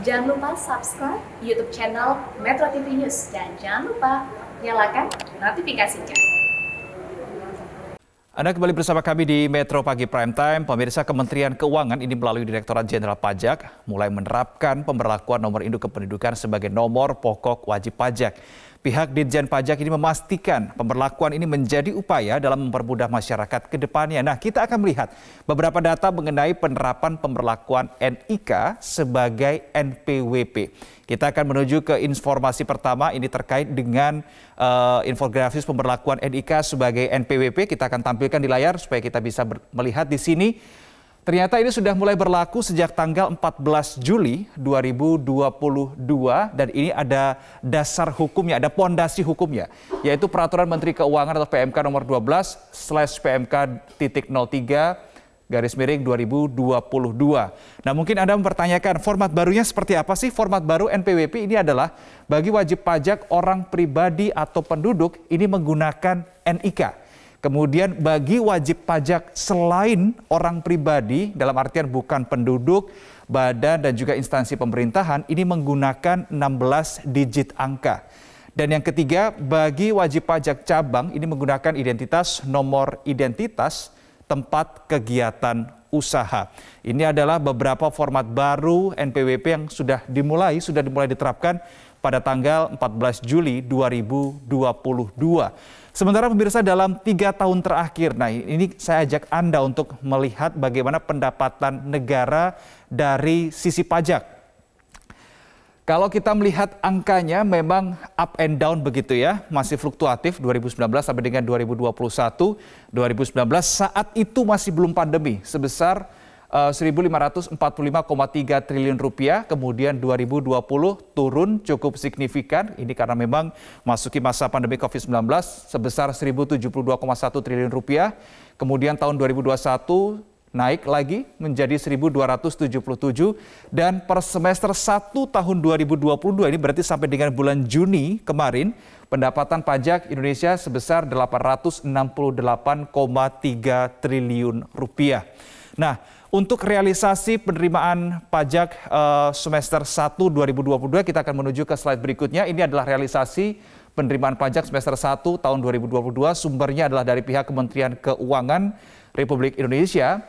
Jangan lupa subscribe YouTube channel Metro TV News dan jangan lupa nyalakan notifikasinya. Anda kembali bersama kami di Metro Pagi Prime Time. Pemirsa, Kementerian Keuangan ini melalui Direktorat Jenderal Pajak mulai menerapkan pemberlakuan nomor induk kependudukan sebagai nomor pokok wajib pajak. Pihak Ditjen Pajak ini memastikan pemberlakuan ini menjadi upaya dalam mempermudah masyarakat ke depannya. Nah, kita akan melihat beberapa data mengenai penerapan pemberlakuan NIK sebagai NPWP. Kita akan menuju ke informasi pertama, ini terkait dengan infografis pemberlakuan NIK sebagai NPWP. Kita akan tampilkan di layar supaya kita bisa melihat di sini. Ternyata ini sudah mulai berlaku sejak tanggal 14 Juli 2022 dan ini ada dasar hukumnya, ada pondasi hukumnya, yaitu Peraturan Menteri Keuangan atau PMK nomor 12/PMK-03/2022. Nah, mungkin Anda mempertanyakan format barunya seperti apa sih? Format baru NPWP ini adalah bagi wajib pajak orang pribadi atau penduduk ini menggunakan NIK. Kemudian bagi wajib pajak selain orang pribadi, dalam artian bukan penduduk, badan dan juga instansi pemerintahan, ini menggunakan 16 digit angka. Dan yang ketiga, bagi wajib pajak cabang, ini menggunakan identitas nomor identitas tempat kegiatan usaha. Ini adalah beberapa format baru NPWP yang sudah dimulai diterapkan pada tanggal 14 Juli 2022. Sementara pemirsa, dalam 3 tahun terakhir, nah ini saya ajak Anda untuk melihat bagaimana pendapatan negara dari sisi pajak. Kalau kita melihat angkanya memang up and down begitu ya, masih fluktuatif 2019 sampai dengan 2021. 2019 saat itu masih belum pandemi, sebesar 1.545,3 triliun rupiah, kemudian 2020 turun cukup signifikan, ini karena memang masuki masa pandemi COVID-19 sebesar 1.072,1 triliun rupiah, kemudian tahun 2021 naik lagi menjadi 1.277 dan per semester 1 tahun 2022 ini berarti sampai dengan bulan Juni kemarin pendapatan pajak Indonesia sebesar 868,3 triliun rupiah. Nah, untuk realisasi penerimaan pajak semester 1 2022 kita akan menuju ke slide berikutnya. Ini adalah realisasi penerimaan pajak semester 1 tahun 2022. Sumbernya adalah dari pihak Kementerian Keuangan Republik Indonesia.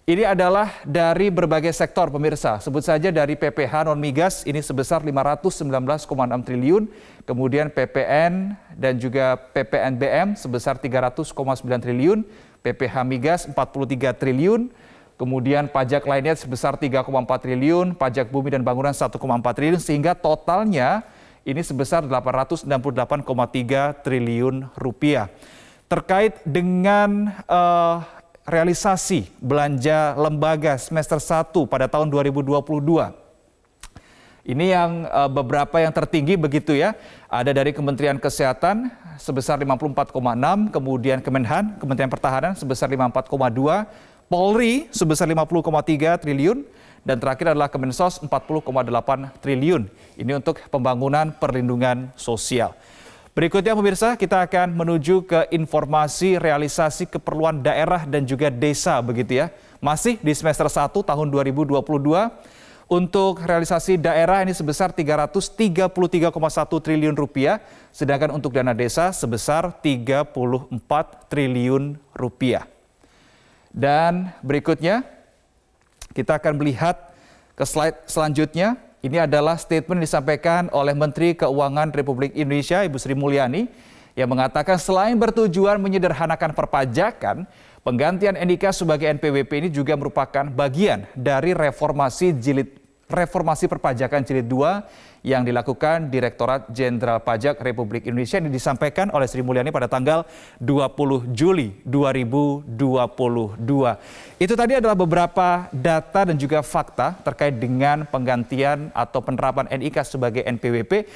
Ini adalah dari berbagai sektor pemirsa. Sebut saja dari PPH non-migas ini sebesar 519,6 triliun. Kemudian PPN dan juga PPNBM sebesar 300,9 triliun. PPH migas 43 triliun. Kemudian pajak lainnya sebesar 3,4 triliun, pajak bumi dan bangunan 1,4 triliun, sehingga totalnya ini sebesar 868,3 triliun rupiah. Terkait dengan realisasi belanja lembaga semester 1 pada tahun 2022. Ini yang beberapa yang tertinggi begitu ya. Ada dari Kementerian Kesehatan sebesar 54,6, kemudian Kemenhan, Kementerian Pertahanan sebesar 54,2, Polri sebesar 50,3 triliun, dan terakhir adalah Kemensos 40,8 triliun. Ini untuk pembangunan perlindungan sosial. Berikutnya pemirsa, kita akan menuju ke informasi realisasi keperluan daerah dan juga desa begitu ya. Masih di semester 1 tahun 2022, untuk realisasi daerah ini sebesar 333,1 triliun rupiah, sedangkan untuk dana desa sebesar 34 triliun rupiah. Dan berikutnya kita akan melihat ke slide selanjutnya. Ini adalah statement yang disampaikan oleh Menteri Keuangan Republik Indonesia Ibu Sri Mulyani yang mengatakan selain bertujuan menyederhanakan perpajakan, penggantian NIK sebagai NPWP ini juga merupakan bagian dari reformasi perpajakan jilid 2 yang dilakukan Direktorat Jenderal Pajak Republik Indonesia. Ini disampaikan oleh Sri Mulyani pada tanggal 20 Juli 2022. Itu tadi adalah beberapa data dan juga fakta terkait dengan penggantian atau penerapan NIK sebagai NPWP.